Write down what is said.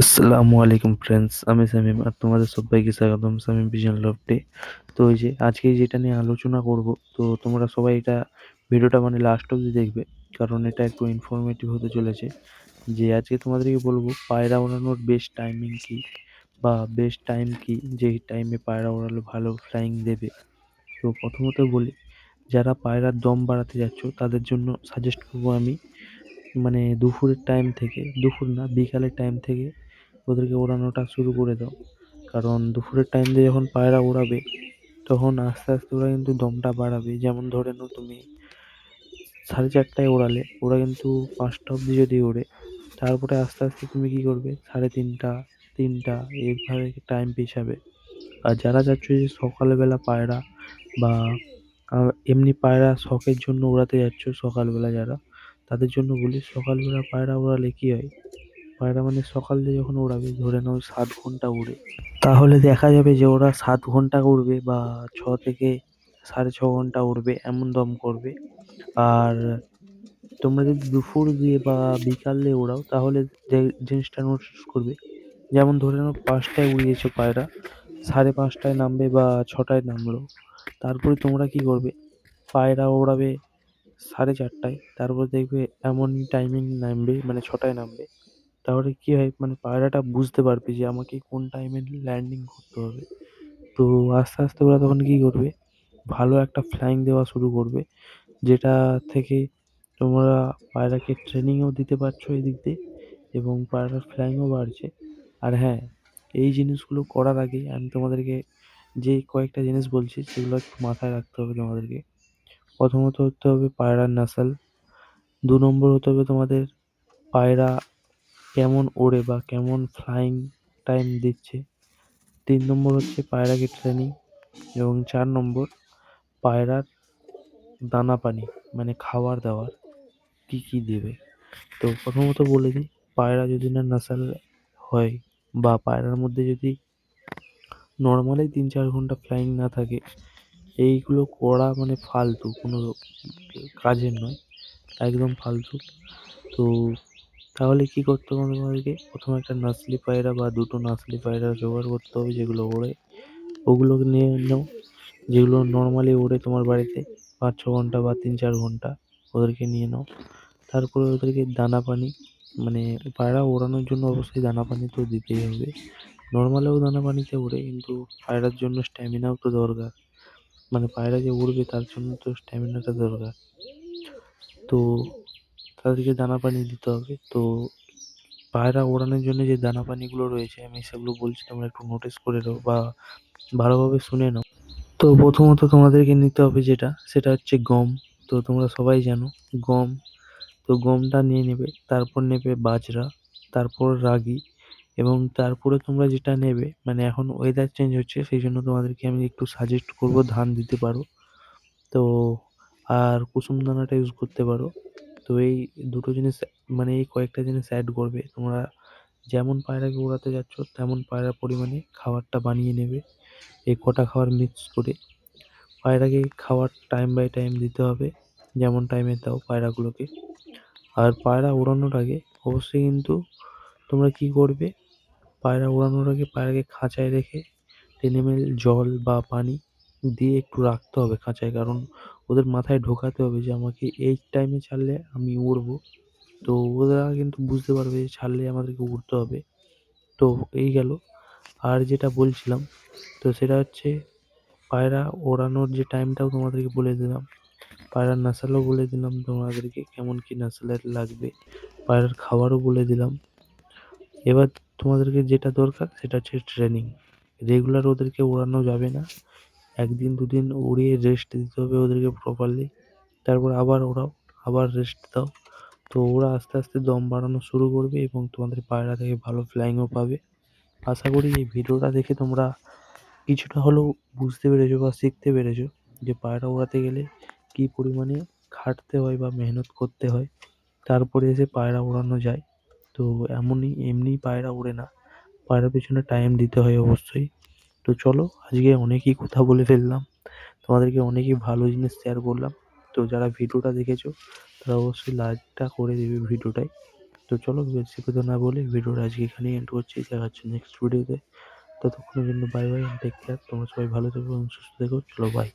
আসসালামু আলাইকুম ফ্রেন্ডস, আমি শামীম আর তোমাদের সবাইকে স্বাগতম শামীম ভিশন লফটে। তো এই যে আজকে যেটা নিয়ে আলোচনা করব, তো তোমরা সবাই এটা ভিডিওটা মানে লাস্ট অবধি দেখবে, কারণ এটা একটু ইনফরমেটিভ হতে চলেছে। যে আজকে তোমাদেরকে বলবো পায়রা ওড়ানোর বেস্ট টাইমিং কি, বা বেস্ট টাইম কি, যে টাইমে পায়রা ওড়ালে ভালো ফ্লাইং দেবে। তো প্রথমত বলি, যারা পায়রার দম বাড়াতে যাচ্ছ তাদের জন্য সাজেস্ট করবো আমি, মানে দুপুরের টাইম থেকে, দুপুর না বিকালের টাইম থেকে ওদেরকে ওড়ানোটা শুরু করে দাও। কারণ দুপুরের টাইম দিয়ে যখন পায়রা ওড়াবে, তখন আস্তে আস্তে ওরা কিন্তু দমটা বাড়াবে। যেমন ধরে নাও তুমি 4:30টায় ওড়ালে, ওরা কিন্তু 5টা অবধি যদি ওড়ে, তারপরে আস্তে আস্তে তুমি কি করবে, 3:30, 3টা, এইভাবে টাইম পেছাবে। আর যারা চাচ্ছ যে সকালবেলা পায়রা, বা এমনি পায়রা শখের জন্য ওড়াতে যাচ্ছ সকালবেলা যারা, তাদের জন্য বলি সকালবেলা পায়রা ওড়ালে কি হয়, পায়রা মানে সকাল দিয়ে যখন ওড়াবে, ধরে নাও 7 ঘন্টা উড়ে, তাহলে দেখা যাবে যে ওরা 7 ঘন্টা উড়বে, বা 6 থেকে 6.5 ঘন্টা উড়বে, এমন দম করবে। আর তোমরা যদি দুপুর দিয়ে বা বিকাল দিয়ে ওড়াও, তাহলে যে জিনিসটা নোটিস করবে, যেমন ধরে নাও 5টায় উড়িয়েছো পায়রা, 5:30টায় নামবে বা 6টায় নামলো, তারপরে তোমরা কি করবে, পায়রা ওড়াবে 4:30টায়, তারপর দেখবে এমনই টাইমিং নামবে, মানে 6টায় নামবে। তাহলে কি হয়, মানে পায়রাটা বুঝতে পারবে যে আমাকে কোন টাইমে ল্যান্ডিং করতে হবে। তো আস্তে আস্তে ওরা তখন কি করবে, ভালো একটা ফ্লাইং দেওয়া শুরু করবে, যেটা থেকে তোমরা পায়রাকে ট্রেনিংও দিতে পারছো এদিক দিয়ে, এবং পায়রার ফ্লাইংও বাড়ছে। আর হ্যাঁ, এই জিনিসগুলো করার আগে আমি তোমাদেরকে যে কয়েকটা জিনিস বলছি, সেগুলো একটু মাথায় রাখতে হবে তোমাদেরকে। প্রথমত হতে হবে পায়রার নাসাল। 2 নম্বর হতে হবে তোমাদের পায়রা কেমন ওড়ে বা কেমন ফ্লাইং টাইম দিচ্ছে। 3 নম্বর হচ্ছে পায়রাকে ট্রেনিং। এবং 4 নম্বর পায়রার দানা পানি, মানে খাবার দাবার কি কি দেবে। তো প্রথমত বলে দিই, পায়রা যদি না নাসাল হয়, বা পায়রার মধ্যে যদি নর্মালি 3-4 ঘন্টা ফ্লাইং না থাকে, এইগুলো করা মানে ফালতু, কোনো কাজের নয়, একদম ফালতু। তো তাহলে কি করতে হবে তোমাদেরকে, প্রথমে একটা নাসলি পায়রা বা দুটো নাসলি পায়রা জোগাড় করতে হবে, যেগুলো ওড়ে, ওগুলোকে নিয়ে নাও। যেগুলো নর্মালি ওড়ে তোমার বাড়িতে 5-6 ঘন্টা বা 3-4 ঘন্টা, ওদেরকে নিয়ে নাও। তারপরে ওদেরকে দানা পানি, মানে পায়রা ওড়ানোর জন্য অবশ্যই দানা পানি তো দিতেই হবে। নর্মালেও দানা পানিতে ওড়ে, কিন্তু পায়রার জন্য স্ট্যামিনাও তো দরকার, মানে পায়রা যে উড়বে তার জন্য তো স্ট্যামিনাটা দরকার। তো তাদেরকে দানা পানি দিতে হবে। তো পায়রা ওড়ানোর জন্য যে দানা পানিগুলো রয়েছে, আমি সেগুলো বলছি, তোমরা একটু নোটিস করে নাও বা ভালোভাবে শুনে নাও। তো প্রথমত তোমাদেরকে নিতে হবে যেটা, সেটা হচ্ছে গম। তো তোমরা সবাই জানো গম। তো গমটা নিয়ে নেবে, তারপর নেবে বাজরা, তারপর রাগি, এবং তারপরে তোমরা যেটা নেবে, মানে এখন ওয়েদার চেঞ্জ হচ্ছে, সেই জন্য তোমাদেরকে আমি একটু সাজেস্ট করবো ধান দিতে পারো। তো আর কুসুম দানাটা ইউজ করতে পারো। তো এই দুটো জিনিস, মানে এই কয়েকটা জিনিস অ্যাড করবে তোমরা। যেমন পায়রাকে ওড়াতে যাচ্ছ, তেমন পায়রার পরিমাণে খাবারটা বানিয়ে নেবে। এই কটা খাবার মিক্স করে পায়রাকে খাবার টাইম বাই টাইম দিতে হবে, যেমন টাইমে দাও পায়রাগুলোকে। আর পায়রা ওড়ানোর আগে অবশ্যই কিন্তু তোমরা কি করবে, পায়রা ওড়ানোর আগে পায়রাকে খাঁচায় রেখে 10 ml জল বা পানি দিয়ে একটু রাখতে হবে খাঁচায়, কারণ ওদের মাথায় ঢোকাতে হবে যে আমাকে এই টাইমে ছাড়লে আমি উড়বো। তো ওরা কিন্তু বুঝতে পারবে যে ছাড়লে আমাদেরকে উড়তে হবে। তো এই গেল। আর যেটা বলছিলাম, তো সেটা হচ্ছে পায়রা ওড়ানোর যে টাইমটাও তোমাদেরকে বলে দিলাম, পায়রার নাসালও বলে দিলাম তোমাদেরকে, কেমন কি নাসালের লাগবে, পায়রার খাবারও বলে দিলাম। এবার তোমাদেরকে যেটা দরকার সেটা হচ্ছে ট্রেনিং। রেগুলার ওদেরকে ওড়ানো যাবে না, 1 দিন 2 দিন উড়িয়ে রেস্ট দিতে হবে ওদেরকে প্রপারলি। তারপর আবার ওড়াও, আবার রেস্ট দাও। তো ওরা আস্তে আস্তে দম বাড়ানো শুরু করবে, এবং তোমাদের পায়রা থেকে ভালো ফ্লাইংও পাবে। আশা করি এই ভিডিওটা দেখে তোমরা কিছুটা হলেও বুঝতে পেরেছো বা শিখতে পেরেছো যে পায়রা ওড়াতে গেলে কী পরিমাণে খাটতে হয় বা মেহনত করতে হয়, তারপরে এসে পায়রা ওড়ানো যায়। তো এমনিই পায়রা ওড়ে না, পায়রার পেছনে টাইম দিতে হয় অবশ্যই। তো চলো, আজকে অনেকই কথা বলে ফেললাম, তোমাদেরকে অনেকই ভালো জিনিস শেয়ার করলাম। তো যারা ভিডিওটা দেখেছো, তারা অবশ্যই লাইকটা করে দেবে ভিডিওটায়। তো চলো বেশি কথা না বলে ভিডিওটা আজকে এখানেই এন্ড করছি। দেখা হচ্ছে নেক্সট ভিডিওতে। ততক্ষণের জন্য bye bye and take care. তোমরা সবাই ভালো থেকো এবং সুস্থ থেকো। চলো বাই।